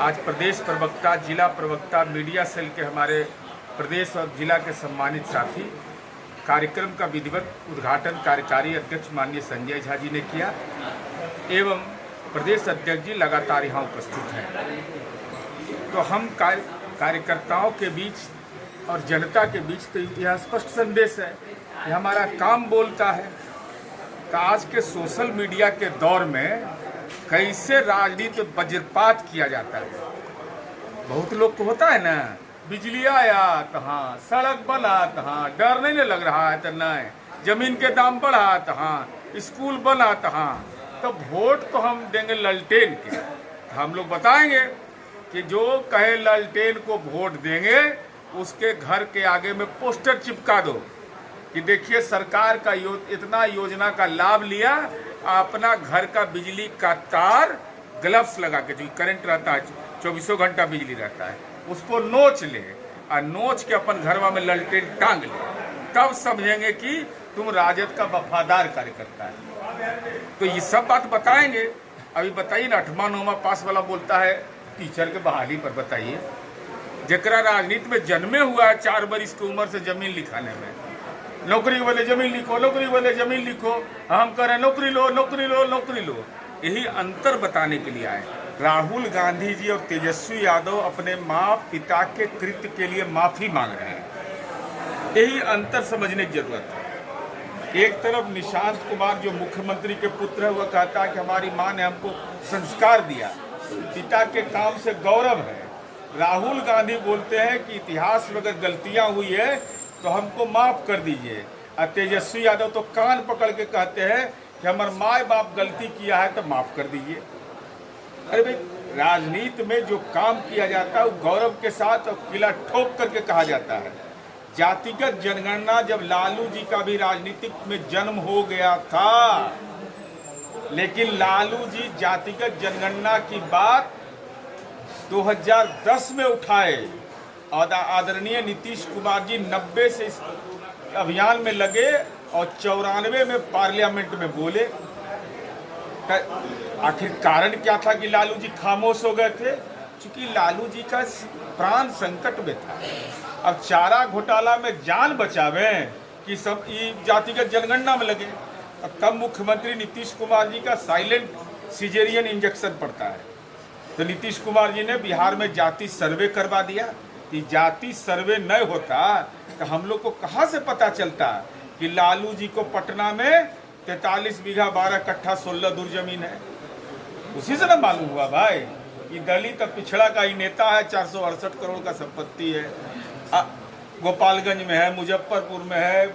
आज प्रदेश प्रवक्ता, जिला प्रवक्ता, मीडिया सेल के हमारे प्रदेश और जिला के सम्मानित साथी कार्यक्रम का विधिवत उद्घाटन कार्यकारी अध्यक्ष माननीय संजय झा जी ने किया एवं प्रदेश अध्यक्ष जी लगातार यहाँ उपस्थित हैं। तो हम कार्यकर्ताओं के बीच और जनता के बीच तो यह स्पष्ट संदेश है कि हमारा काम बोलता है कि आज के सोशल मीडिया के दौर में कैसे राजनीति वज्रपात किया जाता है। बहुत लोग को होता है ना, बिजली आया तो हाँ, सड़क बना तो हाँ, डर नहीं लग रहा है तो नहीं, जमीन के दाम बढ़ा तो हाँ, स्कूल बना तो हाँ, तो वोट तो हम देंगे ललटेन के। हम लोग बताएंगे कि जो कहे ललटेन को वोट देंगे उसके घर के आगे में पोस्टर चिपका दो कि देखिए सरकार का इतना योजना का लाभ लिया, अपना घर का बिजली का तार ग्लव्स लगा के, जो करंट रहता है 24 घंटा बिजली रहता है, उसको नोच ले और नोच के अपन घरवा में ललटेन टांग ले, तब समझेंगे कि तुम राजद का वफादार कार्यकर्ता है। तो ये सब बात बताएंगे। अभी बताइए ना, 8वां 9वां पास वाला बोलता है टीचर के बहाली पर, बताइए जकरा राजनीति में जन्मे हुआ है 4 बरिस की उम्र से जमीन लिखाने में, नौकरी वाले जमीन लिखो, नौकरी वाले जमीन लिखो, हम कह रहे नौकरी लो, नौकरी लो, नौकरी लो। यही अंतर बताने के लिए आए। राहुल गांधी जी और तेजस्वी यादव अपने माँ पिता के कृत्य के लिए माफी मांग रहे हैं। यही अंतर समझने की जरूरत है। एक तरफ निशांत कुमार जो मुख्यमंत्री के पुत्र है, वह कहता है कि हमारी माँ ने हमको संस्कार दिया, पिता के काम से गौरव है। राहुल गांधी बोलते हैं कि इतिहास में अगर गलतियां हुई है तो हमको माफ कर दीजिए, और तेजस्वी यादव तो कान पकड़ के कहते हैं कि हमारे माँ बाप गलती किया है तो माफ कर दीजिए। अरे भाई, राजनीति में जो काम किया जाता है वो गौरव के साथ और किला ठोक करके कहा जाता है। जातिगत जनगणना, जब लालू जी का भी राजनीतिक में जन्म हो गया था, लेकिन लालू जी जातिगत जनगणना की बात 2010 में उठाए और आदरणीय नीतीश कुमार जी 90 से इस अभियान में लगे और 94 में पार्लियामेंट में बोले। आखिर कारण क्या था कि लालू जी खामोश हो गए थे? क्योंकि लालू जी का प्राण संकट में था। अब चारा घोटाला में जान बचावे कि सब जातिगत जनगणना में लगे। अब तब मुख्यमंत्री नीतीश कुमार जी का साइलेंट सिजेरियन इंजेक्शन पड़ता है, तो नीतीश कुमार जी ने बिहार में जाति सर्वे करवा दिया। कि जाति सर्वे न होता तो हम लोग को कहाँ से पता चलता कि लालू जी को पटना में 43 बीघा 12 कट्ठा 16 दूर जमीन है। उसी से ना मालूम हुआ भाई कि दलित पिछड़ा का ही नेता है, 468 करोड़ का संपत्ति है, गोपालगंज में है, मुजफ्फरपुर में है,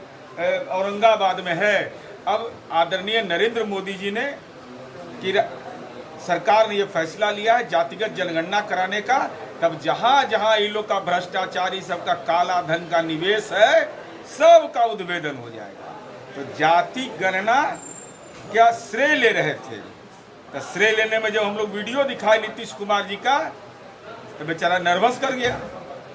औरंगाबाद में है। अब आदरणीय नरेंद्र मोदी जी ने कि सरकार ने यह फैसला लिया है जातिगत जनगणना कराने का, तब जहां जहां इन लोग का भ्रष्टाचारी सबका काला धन का निवेश है, सबका उद्भेदन हो जाएगा। तो जाति गणना क्या श्रेय ले रहे थे, तो श्रेय लेने में जब हम लोग वीडियो दिखाए नीतीश कुमार जी का, तो बेचारा नर्वस कर गया।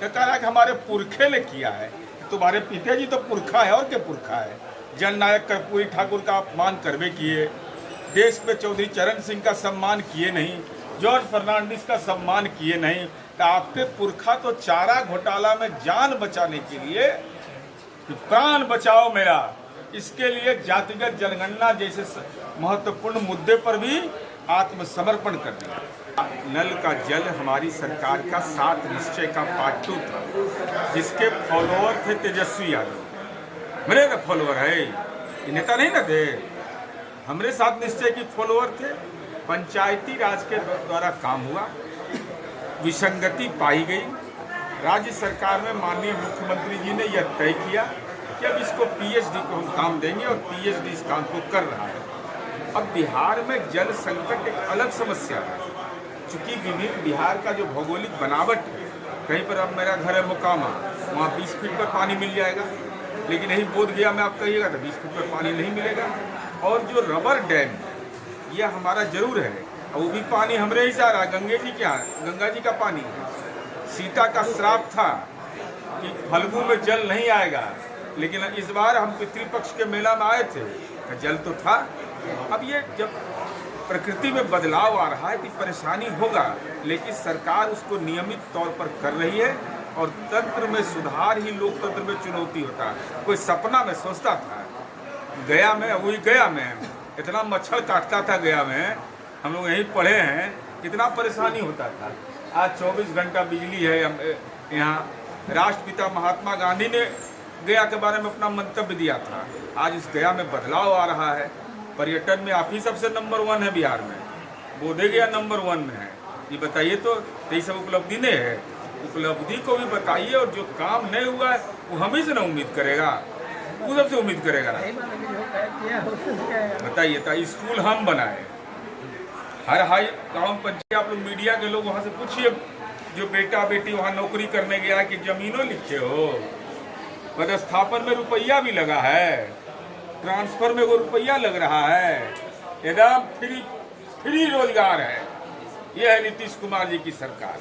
तो कह रहा कि हमारे पुरखे ने किया है। तुम्हारे पिताजी तो पुरखा है, और क्या पुरखा है? जननायक कर्पूरी ठाकुर का अपमान करवे किए, देश में चौधरी चरण सिंह का सम्मान किए नहीं, जॉर्ज फर्नांडिस का सम्मान किए नहीं। तो आपके पुरखा तो चारा घोटाला में जान बचाने के लिए, प्राण बचाओ मेरा, इसके लिए जातिगत जनगणना जैसे महत्वपूर्ण मुद्दे पर भी आत्मसमर्पण कर दिया। नल का जल हमारी सरकार का 7 निश्चय का पार्ट 2 था, जिसके फॉलोअर थे तेजस्वी यादव। मेरे ना फॉलोअर है, ये नेता नहीं ना थे, हमारे 7 निश्चय की फॉलोअर थे। पंचायती राज के द्वारा काम हुआ, विसंगति पाई गई। राज्य सरकार में माननीय मुख्यमंत्री जी ने यह तय किया कि अब इसको पीएचडी को हम काम देंगे, और पीएचडी इस काम को कर रहा है। अब बिहार में जल संकट एक अलग समस्या है, चूँकि बिहार का जो भौगोलिक बनावट, कहीं पर अब मेरा घर है मोकामा, वहाँ 20 फीट पर पानी मिल जाएगा, लेकिन यही बोधगया में आप कहिएगा तो 20 फीट पर पानी नहीं मिलेगा। और जो रबर डैम, ये हमारा जरूर है, वो भी पानी हमरे ही से आ रहा है। गंगा जी का पानी। सीता का श्राप था कि फल्गु में जल नहीं आएगा, लेकिन इस बार हम पितृपक्ष के मेला में आए थे, जल तो था। अब ये जब प्रकृति में बदलाव आ रहा है तो परेशानी होगा, लेकिन सरकार उसको नियमित तौर पर कर रही है और तंत्र में सुधार ही लोकतंत्र में चुनौती होता है। कोई सपना में सोचता था गया में इतना मच्छर काटता था, गया में हम लोग यहीं पढ़े हैं, कितना परेशानी होता था। आज 24 घंटा बिजली है यहाँ। राष्ट्रपिता महात्मा गांधी ने गया के बारे में अपना मंतव्य दिया था। आज इस गया में बदलाव आ रहा है। पर्यटन में आप ही सबसे नंबर 1 है बिहार में, बोधे गया नंबर 1 में है। ये बताइए तो यही सब उपलब्धि नहीं है? उपलब्धि को भी बताइए, और जो काम नहीं हुआ है वो हम ही से ना उम्मीद करेगा, वो सबसे उम्मीद करेगा। बताइए तो स्कूल हम बनाए, हर हाई गाँव पंचायत, आप लोग मीडिया के लोग वहाँ से पूछिए जो बेटा बेटी वहाँ नौकरी करने गया कि जमीनों लिखे हो, पदस्थापन में रुपया भी लगा है, ट्रांसफर में वो रुपया लग रहा है, एकदम फ्री रोजगार है। यह है नीतीश कुमार जी की सरकार।